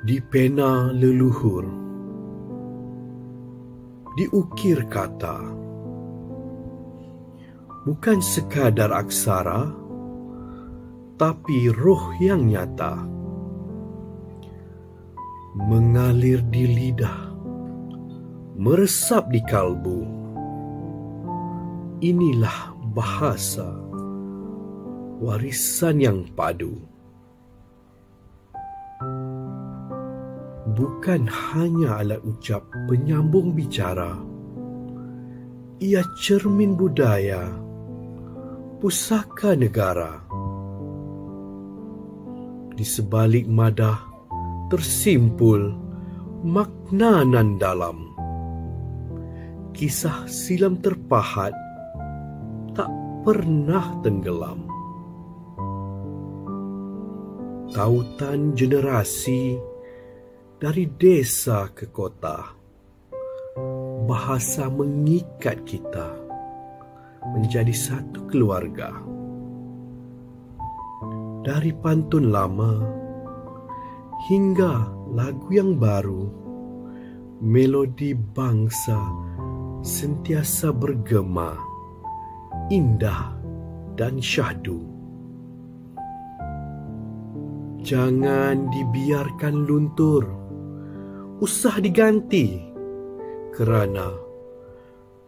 Di pena leluhur diukir kata, bukan sekadar aksara, tapi roh yang nyata, mengalir di lidah, meresap di kalbu. Inilah bahasa, warisan yang padu. Bukan hanya alat ucap penyambung bicara, ia cermin budaya, pusaka negara. Di sebalik madah tersimpul makna nan dalam. Kisah silam terpahat tak pernah tenggelam. Tautan generasi dari desa ke kota, bahasa mengikat kita menjadi satu keluarga. Dari pantun lama hingga lagu yang baru, melodi bangsa sentiasa bergema, indah dan syahdu. Jangan dibiarkan luntur, usah diganti, kerana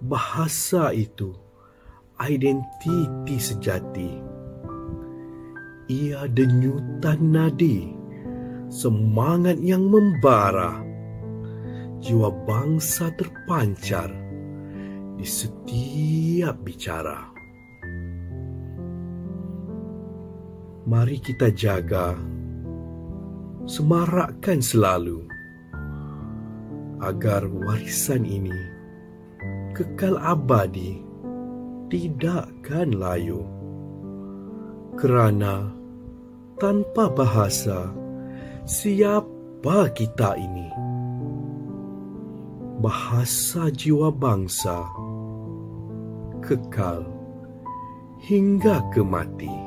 bahasa itu identiti sejati. Ia denyutan nadi, semangat yang membara, jiwa bangsa terpancar di setiap bicara. Mari kita jaga, semarakkan selalu, agar warisan ini kekal abadi, tidakkan layu. Kerana tanpa bahasa, siapa kita ini? Bahasa jiwa bangsa kekal hingga ke mati.